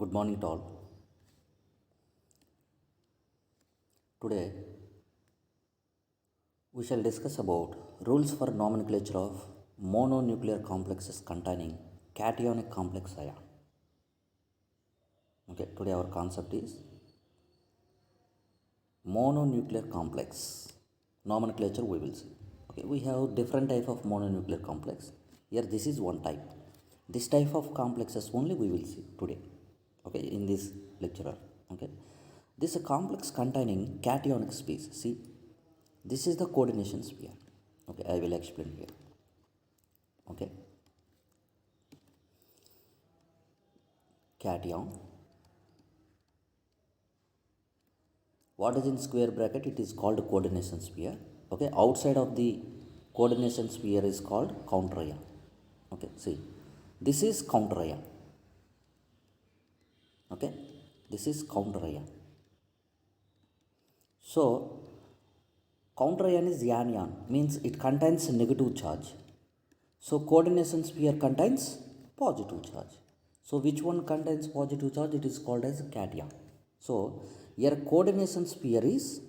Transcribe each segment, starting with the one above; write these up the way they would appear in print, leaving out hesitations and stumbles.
Good morning to all. Today we shall discuss about rules for nomenclature of mononuclear complexes containing cationic complex ion. Okay, today our concept is mononuclear complex. Nomenclature we will see. Okay, we have different type of mononuclear complex. Here this is one type. This type of complexes only we will see today. Okay, in this lecture. Okay, this is a complex containing cationic space. See, this is the coordination sphere. Okay, I will explain here. Okay, cation. What is in square bracket? It is called coordination sphere. Okay, outside of the coordination sphere is called counter ion. Okay, see, this is counter ion. Okay, this is counter ion. So counter ion is anion, means it contains negative charge. So coordination sphere contains positive charge. So which one contains positive charge? It is called as cation. So here coordination sphere is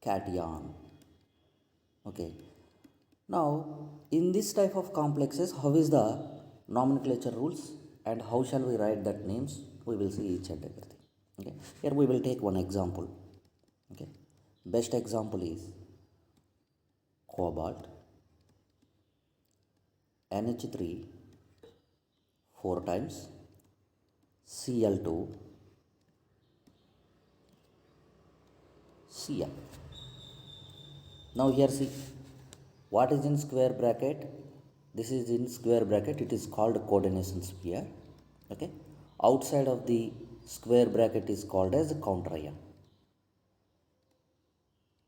cation. Okay. Now in this type of complexes, how is the nomenclature rules and how shall we write that names? We will see each and everything. Okay. Here we will take one example. Okay. Best example is cobalt, NH3 4 times, Cl2, Cl. Now here see, what is in square bracket? This is in square bracket, it is called coordination sphere. Okay. Outside of the square bracket is called as counter ion.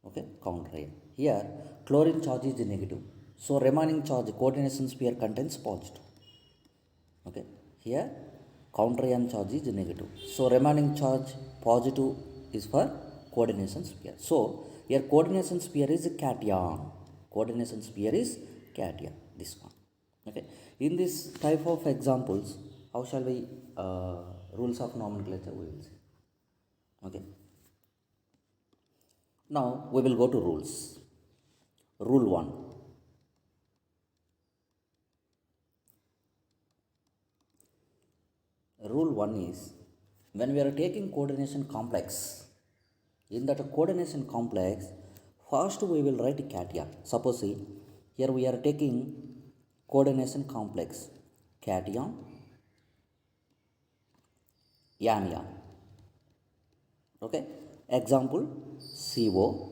Okay, counter ion. Here chlorine charge is negative. So remaining charge coordination sphere contains positive. Okay, here counter ion charge is negative. So remaining charge positive is for coordination sphere. So here coordination sphere is cation. Coordination sphere is cation. This one. Okay. In this type of examples, how shall we rules of nomenclature we will see. Okay. Now we will go to rules. Rule 1. Rule 1 is when we are taking coordination complex, in that coordination complex, first we will write cation. Suppose see, here we are taking coordination complex cation, anion. Okay. Example CO,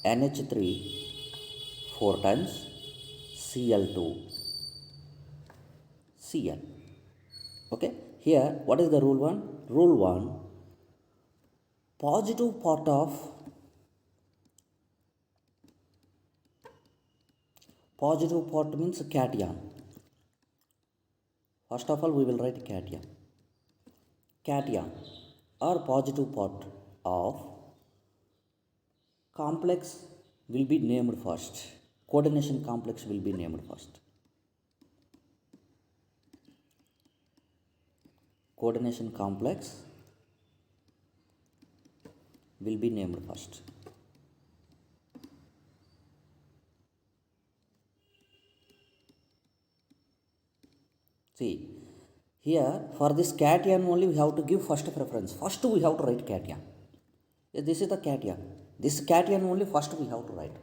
NH3 4 times, Cl2, Cl. Okay. Here what is the rule 1? Rule 1, positive part means cation. First of all we will write cation. Cation or positive part of complex will be named first. Coordination complex will be named first. Coordination complex will be named first. See, here for this cation only we have to give first preference. First we have to write cation. This is the cation. This cation only first we have to write.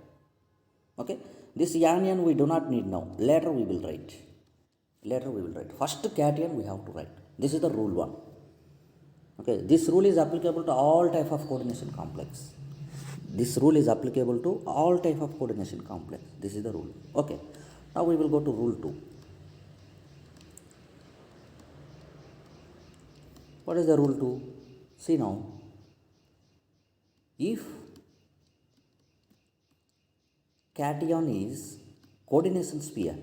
Okay. This anion we do not need now. Later we will write. First cation we have to write. This is the rule 1. Okay. This rule is applicable to all type of coordination complex. This rule is applicable to all type of coordination complex. This is the rule. Okay. Now we will go to rule 2. What is the rule 2? See now, if cation is coordination sphere,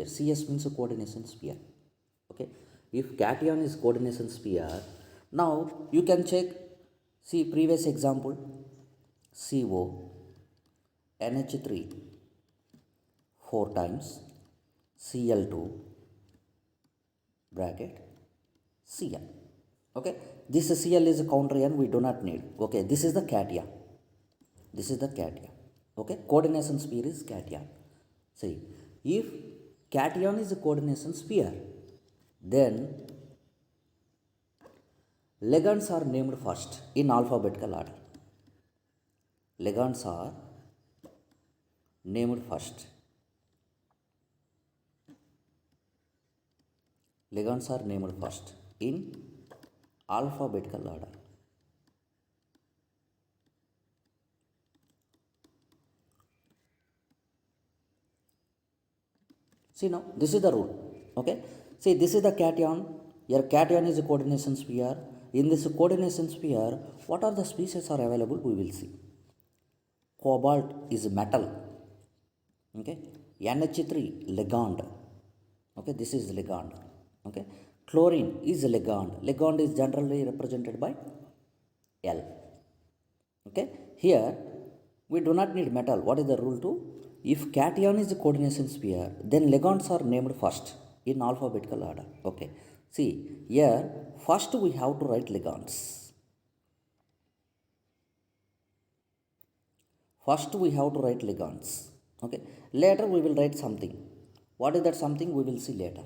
CS means a coordination sphere. Okay. If cation is coordination sphere, now you can check, see previous example, CO, NH3 4 times, Cl2, bracket Cl. Okay, this Cl is a counter ion, we do not need. Okay, this is the cation. This is the cation. Okay, coordination sphere is cation. See, if cation is a coordination sphere, then ligands are named first in alphabetical order. Ligands are named first. Ligands are named first in alphabetical order. See now, this is the rule. Okay. See, this is the cation. Your cation is a coordination sphere. In this coordination sphere, what are the species are available? We will see. Cobalt is metal. Okay. NH3 ligand. Okay. This is ligand. Okay. Chlorine is ligand. Ligand is generally represented by L. Okay. Here we do not need metal. What is the rule 2? If cation is a coordination sphere, then ligands are named first in alphabetical order. Okay. See, here first we have to write ligands. First we have to write ligands. Okay. Later we will write something. What is that something? We will see later.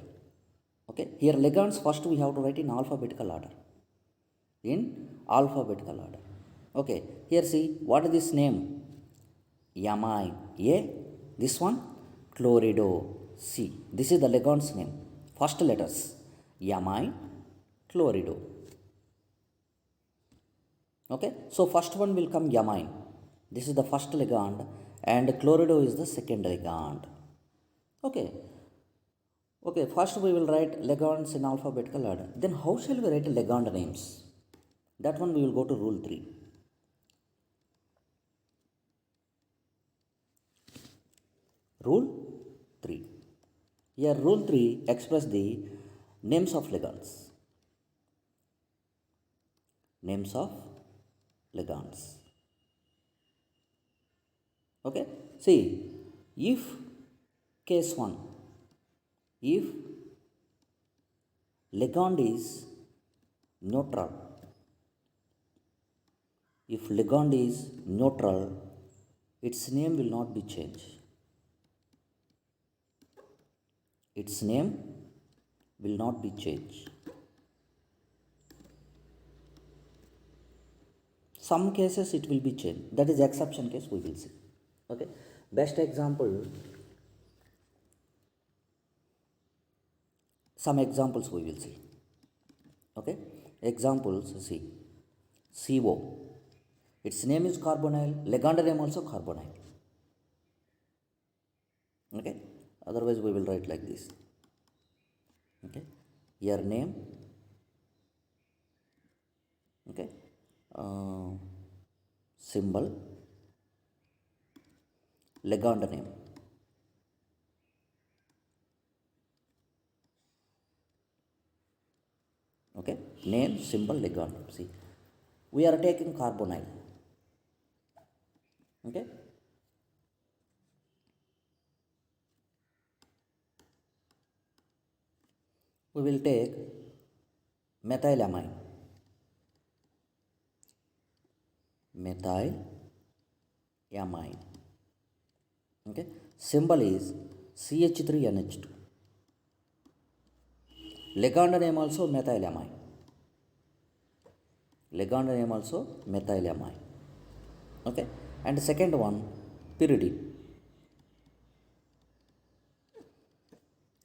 Okay. Here ligands first we have to write in alphabetical order. In alphabetical order. Okay. Here see, what is this name? Amine. A. This one, chlorido. C. This is the ligand's name. First letters. Amine, chlorido. Okay. So first one will come amine. This is the first ligand, and chlorido is the second ligand. Okay. Okay. First we will write ligands in alphabetical order. Then how shall we write ligand names? That one we will go to rule 3. Rule 3. Here rule 3 express the names of ligands. Names of ligands. Okay. See, if case 1, if ligand is neutral, if ligand is neutral, its name will not be changed. Its name will not be changed. Some cases it will be changed. That is exception case, we will see. Okay. Best example, some examples we will see. Okay. Examples, see. CO. Its name is carbonyl. Ligand name also carbonyl. Okay. Otherwise we will write like this. Okay. Your name. Okay. Symbol. Ligand name. Okay. Name, symbol, ligand. See. We are taking carbonyl. Okay. We will take methylamine. Methylamine. Okay. Symbol is CH3NH2. Ligand name also methylamine. Ligand name also methylamine. Okay. And second one, pyridine.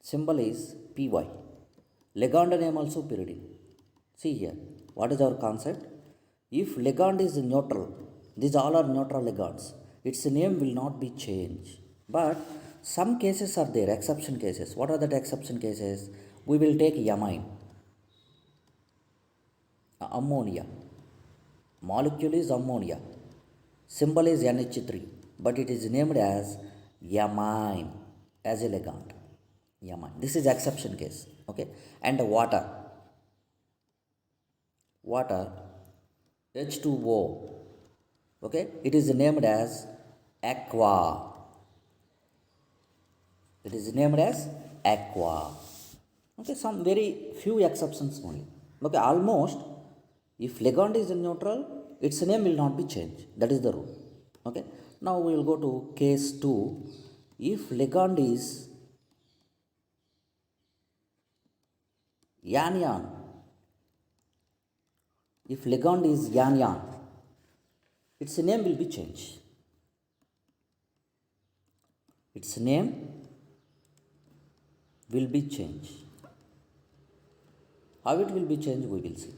Symbol is PY. Ligand name also pyridine. See here, what is our concept? If ligand is neutral, these all are neutral ligands, its name will not be changed. But some cases are there, exception cases. What are the exception cases? We will take amine. Ammonia. Molecule is ammonia. Symbol is NH3, but it is named as amine as a ligand. Amine. This is exception case. Okay. And water. Water, H2O. Okay. It is named as aqua. It is named as aqua. Okay, some very few exceptions only. Okay, almost if ligand is neutral, its name will not be changed. That is the rule. Okay, now we will go to case 2. If ligand is anion, if ligand is anion, its name will be changed. Its name will be changed. How it will be changed, we will see.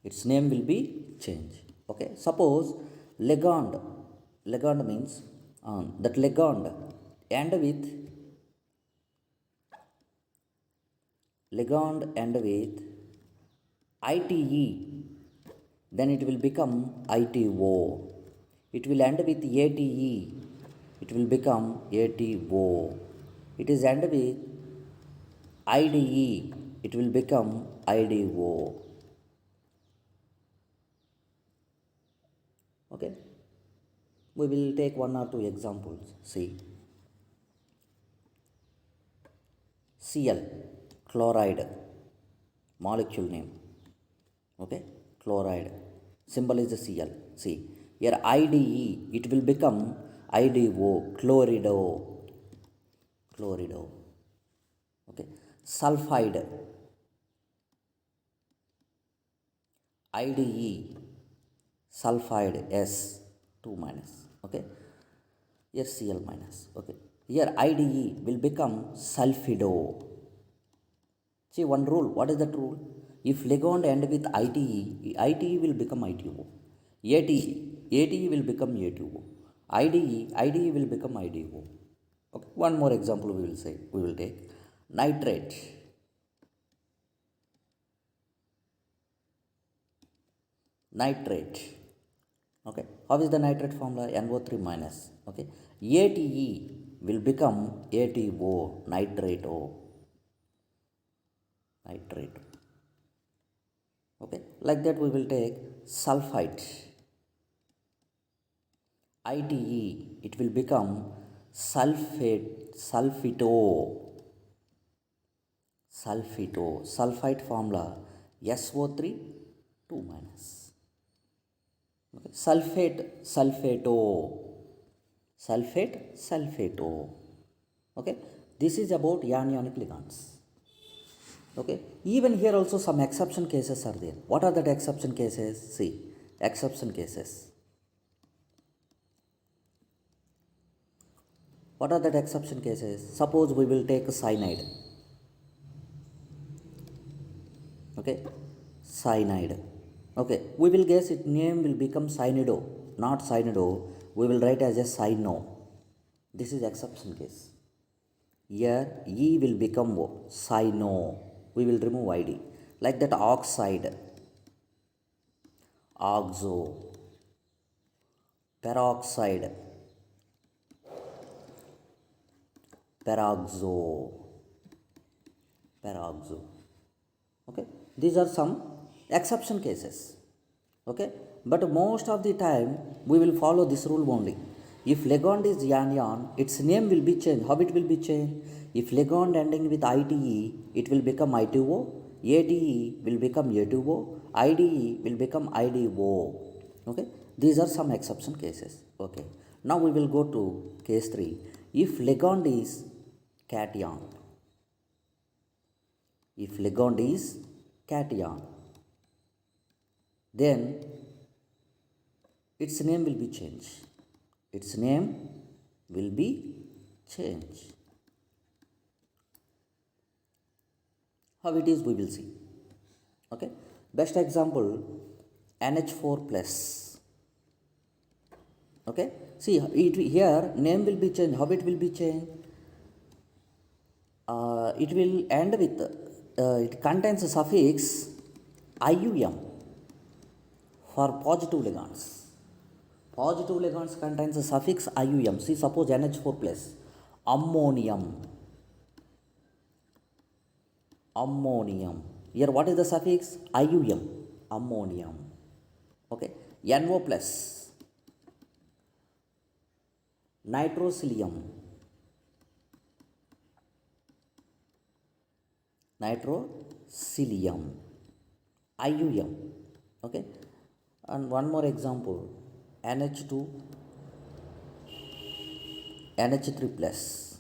Its name will be changed. Okay, suppose ligand, ligand means that ligand end with ITE, then it will become ITO. It will end with ATE, it will become ATO. It is end with IDE, it will become IDO. Okay, we will take one or two examples. See, Cl, chloride, molecule name. Okay, chloride, symbol is the Cl. See, here IDE, it will become IDO, chlorido, chlorido. Okay, sulfide, IDE, sulfide, S, 2 minus. Okay, here Cl minus. Okay, here IDE will become sulfido. See, one rule. What is that rule? If ligand end with ITE, ITE will become ITO. ATE will become ATO. IDE will become IDO. Okay. One more example we will say. We will take nitrate. Nitrate. Okay. How is the nitrate formula? NO3 minus. Okay. ATE will become ATO, nitrato. Nitrate. Okay, like that we will take sulfite. ITE, it will become sulfate, sulfito. Sulfito. Sulfite formula SO3 2 minus. Okay. Sulfate, sulfato. Sulfate, sulfato. Okay, this is about anionic ligands. Okay, even here also some exception cases are there. What are that exception cases? See, exception cases. What are that exception cases? Suppose we will take a cyanide. Okay, cyanide. Okay, we will guess its name will become cyanido, not cyanido. We will write as a cyano. This is exception case. Here E will become cyano. We will remove ID. Like that oxide, oxo, peroxide, peroxo, peroxo. Okay, these are some exception cases. Okay, but most of the time we will follow this rule only. If ligand is anion, its name will be changed. How it will be changed? If ligand ending with ITE, it will become ITO. ATE will become ATO. IDE will become IDO. Okay, these are some exception cases. Okay, now we will go to case 3. If ligand is cation, if ligand is cation, then its name will be changed. Its name will be changed. How it is, we will see. Okay, best example NH4 plus. Okay, see it, here name will be changed. How it will be changed? It will end with it contains a suffix IUM for positive ligands. Positive ligands contains a suffix IUM. See, suppose NH4 plus ammonium. Ammonium. Here what is the suffix? IUM. Ammonium. Okay. NO plus nitrosilium. nitrocilium, IUM. Okay, and one more example, NH2, NH3 plus,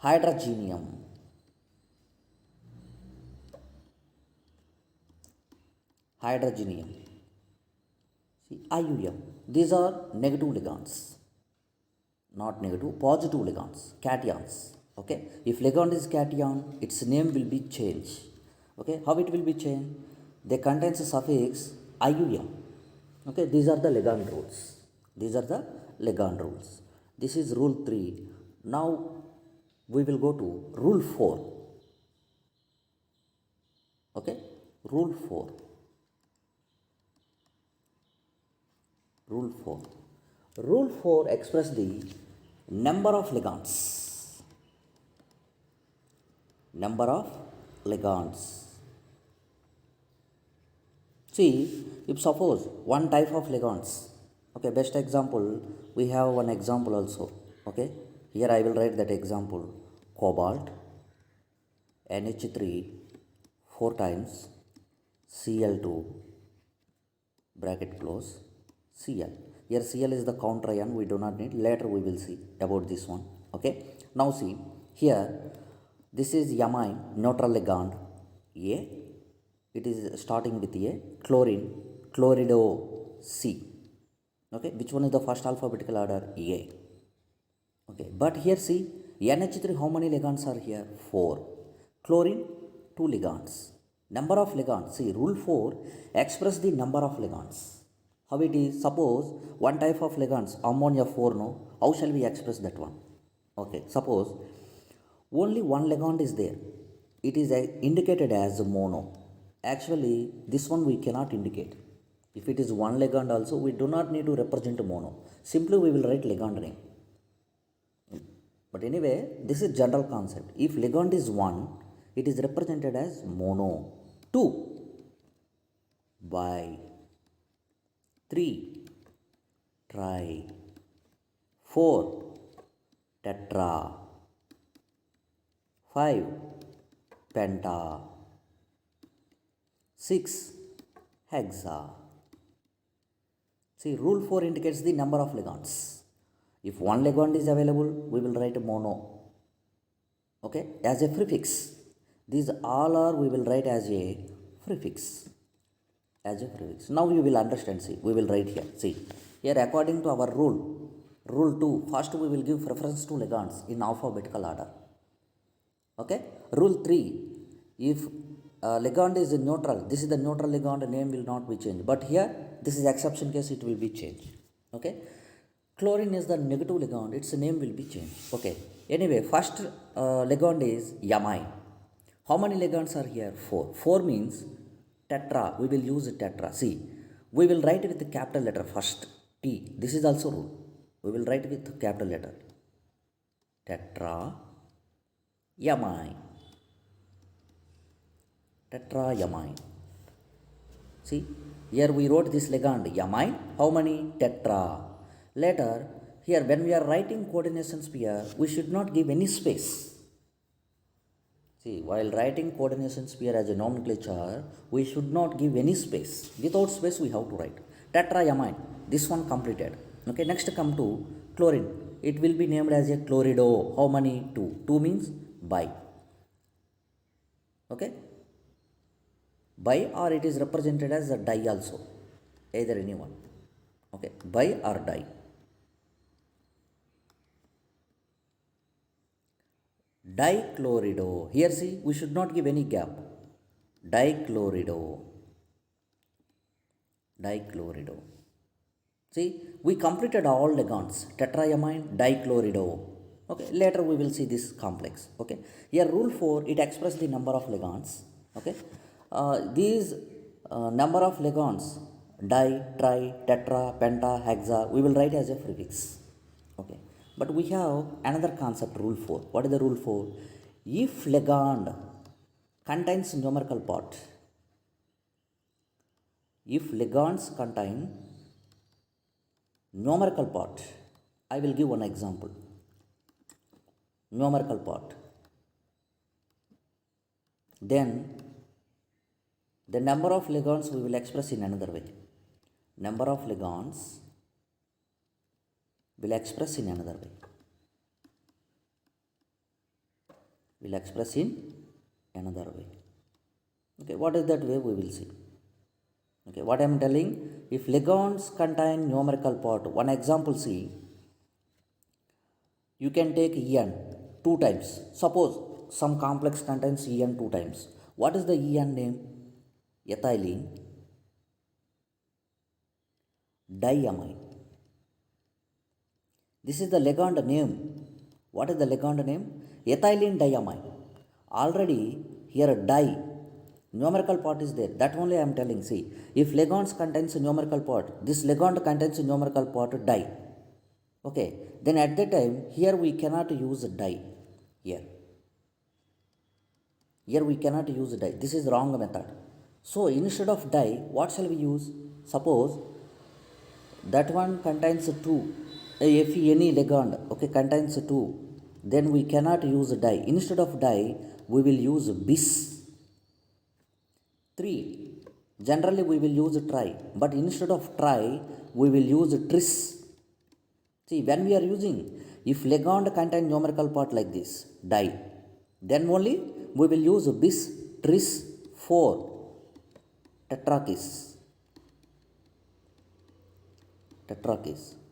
hydrogenium, hydrogenium. See, IUM. These are negative ligands, not negative, positive ligands, cations. Okay, if ligand is cation, its name will be changed. Okay, how it will be changed? They contains a suffix IUM. Okay, these are the ligand rules. These are the ligand rules. This is rule 3. Now we will go to rule 4. Okay, rule 4. Rule 4. Rule 4 express the number of ligands. Number of ligands. See, if suppose one type of ligands, okay, best example, we have one example also. Okay, here I will write that example: cobalt, NH3, 4 times, Cl2, bracket close, Cl. Here Cl is the counter ion, we do not need, later we will see about this one. Okay, now see, here this is amine, neutral ligand, A, it is starting with A, chlorine, chlorido, C. Okay, which one is the first alphabetical order? A. Okay, but here see, NH3, how many ligands are here? 4. Chlorine, 2 ligands. Number of ligands, see, rule 4 express the number of ligands. How it is? Suppose one type of ligands, ammonia 4, no? How shall we express that one? Okay, suppose only one ligand is there. It is indicated as mono. Actually, this one we cannot indicate. If it is one ligand also, we do not need to represent mono. Simply we will write ligand name. But anyway, this is general concept. If ligand is 1, it is represented as mono. 2, bi, 3, tri, 4, tetra, 5, penta, 6, hexa. See, rule 4 indicates the number of ligands. If one ligand is available, we will write mono. Okay, as a prefix. These all are we will write as a prefix. As a prefix. Now you will understand. See, we will write here. See, here according to our rule, rule 2, first we will give preference to ligands in alphabetical order. Okay, rule 3, if ligand is neutral, this is the neutral ligand, name will not be changed. But here, this is exception case, it will be changed. Okay, chlorine is the negative ligand, its name will be changed. Okay, anyway, first ligand is amine. How many ligands are here? 4. 4 means tetra, we will use tetra. See, we will write with the capital letter first, T. This is also rule. We will write with capital letter. Tetra, amine. Tetraamine. See, here we wrote this ligand amine. How many? Tetra. Later, here when we are writing coordination sphere, we should not give any space. See, while writing coordination sphere as a nomenclature, we should not give any space. Without space, we have to write tetraamine. This one completed. Okay, next come to chlorine. It will be named as a chlorido. How many? 2. 2 means bi. Okay. Bi, or it is represented as a di also, either any one. Okay, bi or di. Dichlorido. Here see, we should not give any gap. Dichlorido. Dichlorido. See, we completed all ligands. Tetraamine, dichlorido. Okay, later we will see this complex. Okay, here rule 4, it expresses the number of ligands. Okay, these number of ligands, di, tri, tetra, penta, hexa, we will write as a prefix. Okay, but we have another concept, rule 4. What is the rule 4? If ligand contains numerical part, if ligands contain numerical part, I will give one example. Numerical part. then the number of ligands we will express in another way. Number of ligands will express in another way. Will express in another way. Okay, what is that way? We will see. Okay, what I am telling, if ligands contain numerical part, one example see, you can take En 2 times. Suppose some complex contains En 2 times. What is the En name? Ethylene diamine. This is the ligand name. What is the ligand name? Ethylene diamine. Already here a di numerical part is there. That only I am telling. See, if ligands contains a numerical part, this ligand contains a numerical part di. Okay, then at that time here we cannot use di. Here we cannot use di. This is wrong method. So instead of di, what shall we use? Suppose that one contains 2. If any ligand contains 2, then we cannot use di. Instead of di, we will use bis. 3. Generally we will use tri, but instead of tri, we will use tris. See, when we are using, if ligand contain numerical part like this, di, then only we will use bis, tris, 4, tetrakis,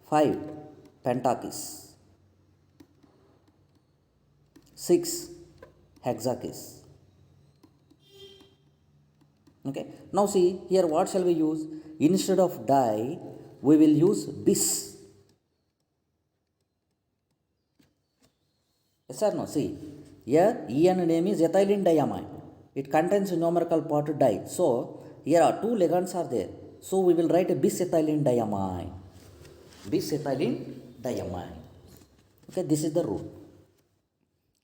5, pentakis, 6, hexakis. Okay, now see here what shall we use? Instead of di, we will use bis. Yes or no? See, here En name is ethylene diamine. It contains numerical part di. So here are 2 ligands are there. So we will write a bis ethylene diamine. Bis ethylene diamine. Okay, this is the rule.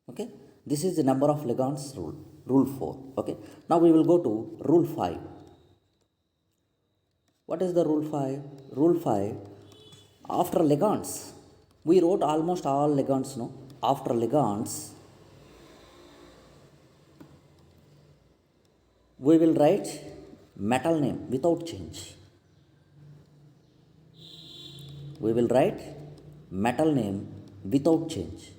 Okay, this is the number of ligands rule. Rule 4. Okay, now we will go to rule 5. What is the rule 5? Rule 5, after ligands, we wrote almost all ligands, no? After ligands, we will write metal name without change. We will write metal name without change.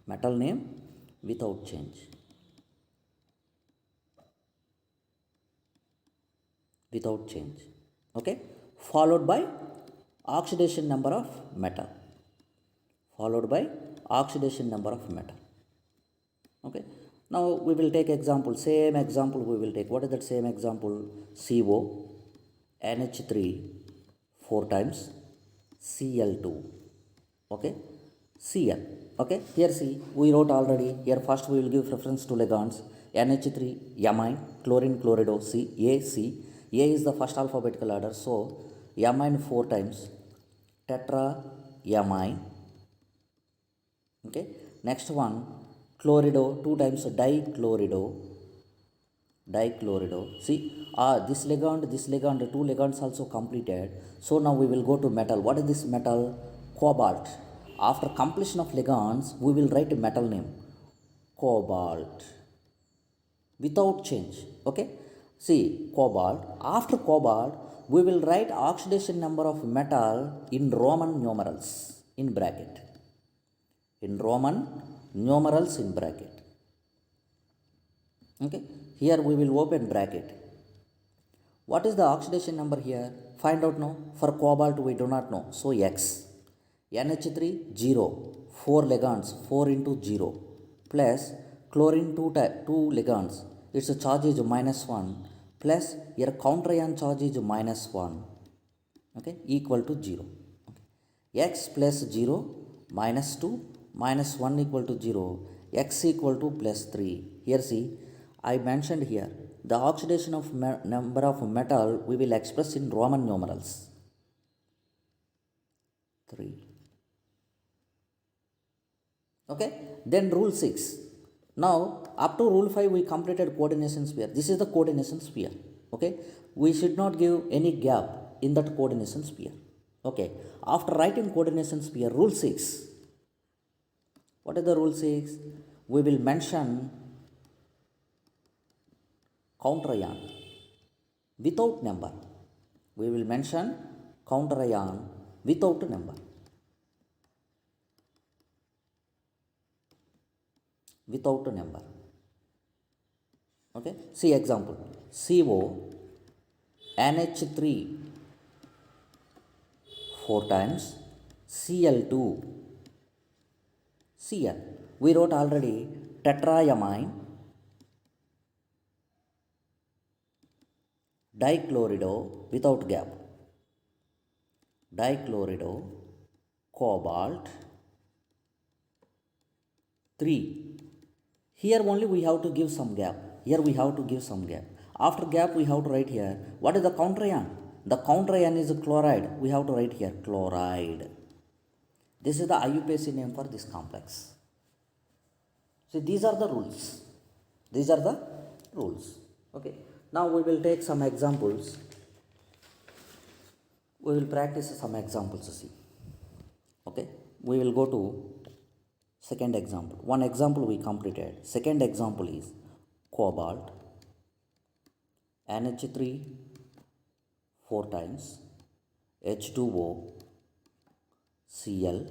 Metal name without change. Without change. Okay, followed by oxidation number of metal. Followed by oxidation number of metal. Okay, now we will take example. Same example we will take. What is that same example? CO, NH3 4 times, Cl2. Okay, Cl. Okay, here see, we wrote already. Here first we will give preference to ligands. NH3 amine, chlorine, chlorido, C, A, C. A is the first alphabetical order, so amine 4 times, tetra amine. Okay, next one chlorido 2 times, dichlorido. See, this ligand, 2 ligands also completed. So now we will go to metal. What is this metal? Cobalt. After completion of ligands, we will write a metal name, cobalt, without change. Okay, see, cobalt. After cobalt, we will write oxidation number of metal in Roman numerals in bracket. In Roman numerals in bracket. Okay, here we will open bracket. What is the oxidation number here? Find out now. For cobalt we do not know, so X. NH3 0, 4 ligands, 4 into 0, plus chlorine 2 ligands, its charge is -1, plus your counter ion charge is -1, okay, equal to 0. Okay. X plus 0 minus 2 minus 1 equal to 0, X equal to plus 3. Here see, I mentioned here the oxidation of number of metal we will express in Roman numerals. 3. Okay, then rule 6. Now up to rule 5 we completed coordination sphere. This is the coordination sphere. Okay, we should not give any gap in that coordination sphere. Okay, after writing coordination sphere, rule 6. What is the rule 6? We will mention counter ion without number. We will mention counter ion without number. Without number. Okay. See example. CO NH3 4 times Cl2 Cl. We wrote already tetraamine dichlorido without gap. Dichlorido cobalt 3. Here only we have to give some gap. Here we have to give some gap. After gap we have to write here what is the counter ion. The counter ion is chloride. We have to write here chloride. This is the IUPAC name for this complex. See, these are the rules. These are the rules. Okay. Now we will take some examples. We will practice some examples. See. Okay. We will go to second example. One example we completed. Second example is cobalt NH3 4 times H2O Cl.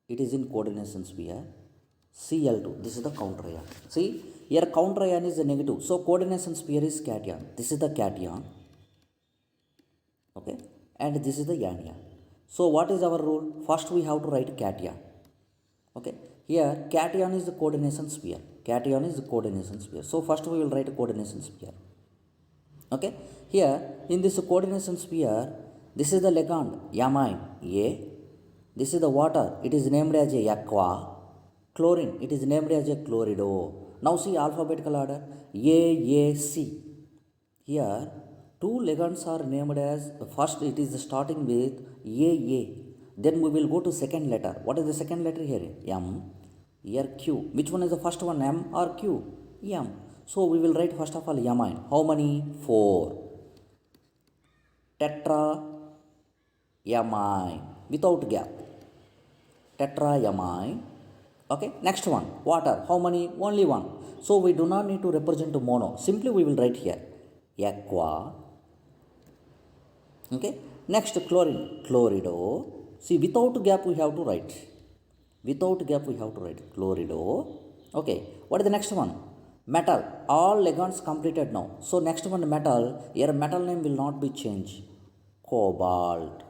It is in coordination sphere. Cl2. This is the counter ion. See, here counter ion is a negative. So coordination sphere is cation. This is the cation. Okay. And this is the anion. So what is our rule? First we have to write cation. Okay. Here cation is the coordination sphere. Cation is the coordination sphere. So first we will write a coordination sphere. Okay. Here in this coordination sphere, this is the ligand amine A. This is the water. It is named as a aqua. Chlorine. It is named as a chlorido. Now see alphabetical order AAC. Here two ligands are named as first. It is starting with AA. Then we will go to second letter. What is the second letter here? M. Here Q. Which one is the first one? M or Q? M. So we will write first of all amine. How many? 4. Tetraamine without gap. Tetraamine. Okay. Next one. Water. How many? Only one. So we do not need to represent mono. Simply we will write here aqua. Okay. Next chlorine. Chlorido. See, without gap we have to write. Without gap we have to write chlorido. Okay. What is the next one? Metal. All ligands completed now. So next one metal. Here metal name will not be changed. Cobalt.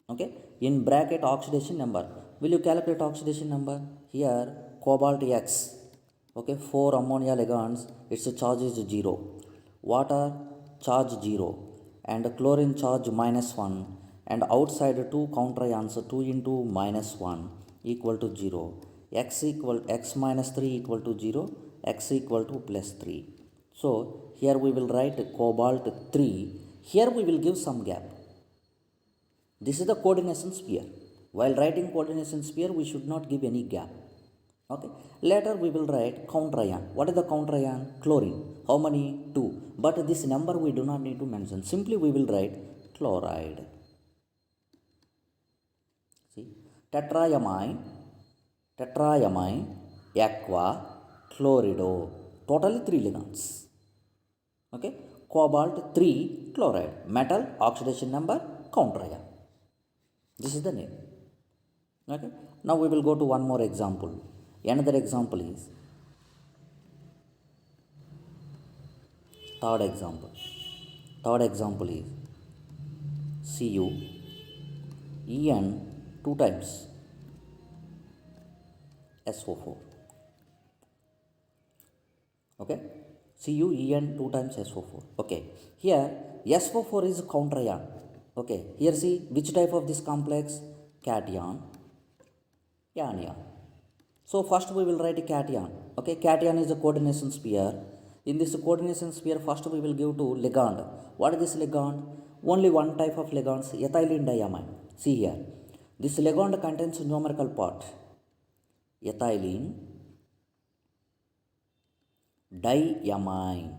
Okay. In bracket oxidation number. Will you calculate oxidation number? Here cobalt X. Okay. 4 ammonia ligands. Its charge is 0. Water charge 0. And chlorine charge -1. And outside 2 counter ions 2 into -1 equal to 0. X minus 3 equal to 0. X equal to plus 3. So here we will write cobalt 3. Here we will give some gap. This is the coordination sphere. While writing coordination sphere we should not give any gap. Okay. Later we will write counter ion. What is the counter ion? Chlorine. How many? 2. But this number we do not need to mention. Simply we will write chloride. See, tetraamine, aqua, chlorido. Totally 3 ligands. Okay. Cobalt 3 chloride. Metal oxidation number counter ion. This is the name. Okay. Now we will go to one more example. Another example is third example. Third example is Cu En 2 times SO4. Okay. Cu En 2 times SO4. Okay. Here SO4 is counter ion. Okay. Here see which type of this complex? Cation, anion. So first we will write a cation. Okay. Cation is a coordination sphere. In this coordination sphere first we will give to ligand. What is this ligand? Only one type of ligands, ethylene diamine. See here. This ligand contains numerical part. Ethylene diamine.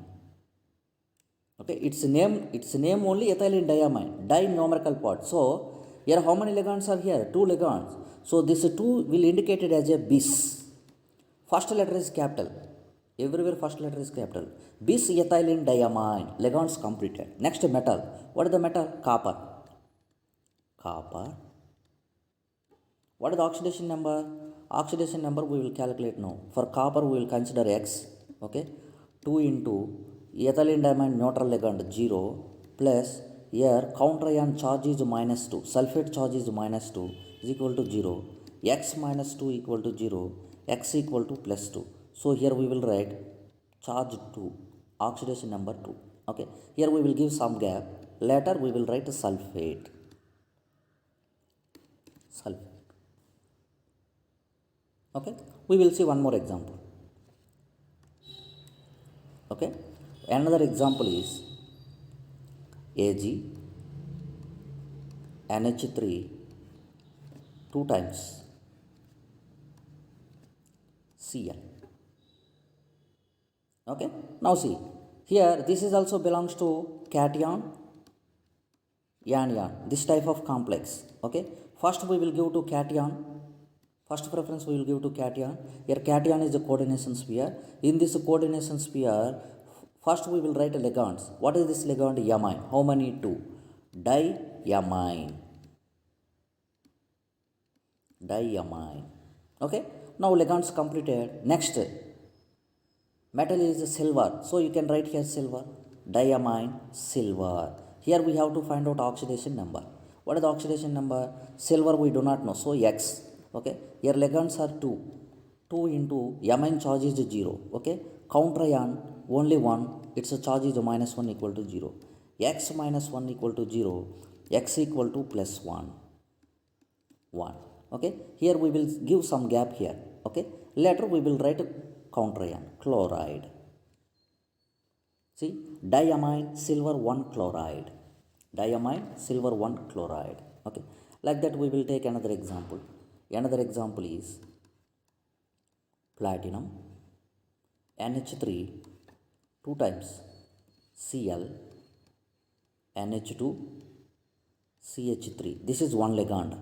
Okay, its name only ethylene diamine. Di numerical part. So here how many ligands are here? 2 ligands. So this 2 will indicate it as a bis. First letter is capital. Everywhere first letter is capital. Bis-ethylene diamine. Ligands completed. Next metal. What is the metal? Copper. Copper. What is the oxidation number? Oxidation number we will calculate now. For copper we will consider X. Okay. 2 into ethylene diamine neutral ligand 0 plus here counter ion charge is minus 2. Sulfate charge is minus 2 is equal to 0. X minus 2 equal to 0. X equal to plus 2. So here we will write charge 2. Oxidation number 2. Okay. Here we will give some gap. Later we will write sulfate. Sulfate. Okay. We will see one more example. Okay. Another example is Ag NH3 2 times Cl. Okay. Now see, here this is also belongs to cation, anion, this type of complex. Okay. First we will give to cation. First preference we will give to cation. Here cation is the coordination sphere. In this coordination sphere, first we will write ligands. What is this ligand? Amine. How many? 2. Diamine. Diamine. Okay. Now ligands completed. Next, metal is silver. So you can write here silver. Diamine, silver. Here we have to find out oxidation number. What is the oxidation number? Silver we do not know. So X. Okay. Here ligands are 2. 2 into amine charge is 0. Okay. Counter ion only 1. Its charge is minus 1 equal to 0. X minus 1 equal to 0. X equal to plus 1. 1. Okay. Here we will give some gap here. Okay. Later we will write counter ion. Chloride. See. Diamine silver 1 chloride. Diamine silver 1 chloride. Okay. Like that we will take another example. Another example is platinum NH3 2 times Cl NH2 CH3. This is one ligand.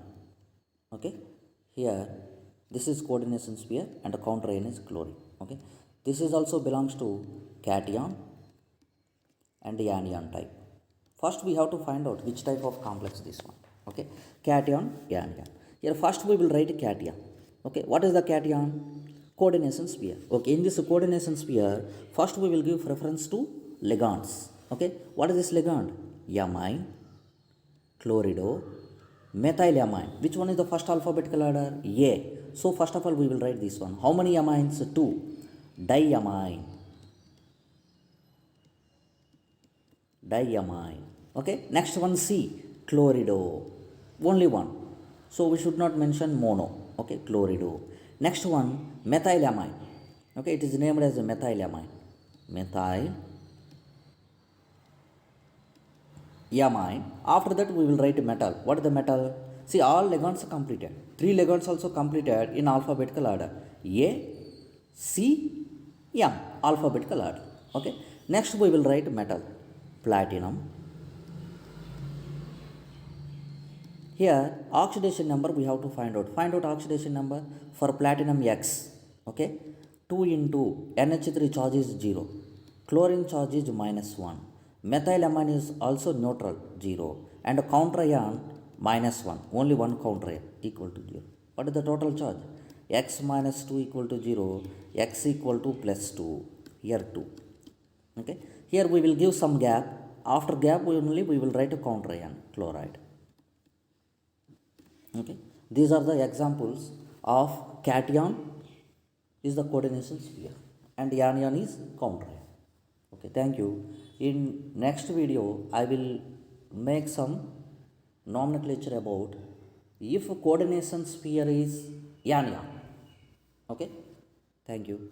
Okay. Here this is coordination sphere and the counter ion is chlorine. Okay. This is also belongs to cation and the anion type. First we have to find out which type of complex this one. Okay. Cation, anion. Here first we will write cation. Okay. What is the cation? Coordination sphere. Okay. In this coordination sphere, first we will give preference to ligands. Okay. What is this ligand? Amine, chlorido, methylamine. Which one is the first alphabetical order? A. So first of all we will write this one. How many amines? 2. Diamine. Diamine. Okay. Next one C. Chlorido. Only one. So we should not mention mono. Okay. Chlorido. Next one methylamine. Okay. It is named as methylamine. Methylamine. After that we will write metal. What is the metal? See, all ligands are completed. 3 ligands also completed in alphabetical order. A, C, M. Alphabetical order. Okay. Next we will write metal. Platinum. Here oxidation number we have to find out. Find out oxidation number for platinum X. Okay. 2 into NH3 charge is 0. Chlorine charge is minus 1. Methylamine is also neutral 0. And counter ion minus 1. Only one counter ion equal to 0. What is the total charge? X minus 2 equal to 0. X equal to plus 2. Here 2. Okay. Here we will give some gap. After gap only we will write a counter ion. Chloride. Okay. These are the examples of cation is the coordination sphere and anion is counter ion. Okay, thank you. In next video I will make some nomenclature about if coordination sphere is anion. Okay, thank you.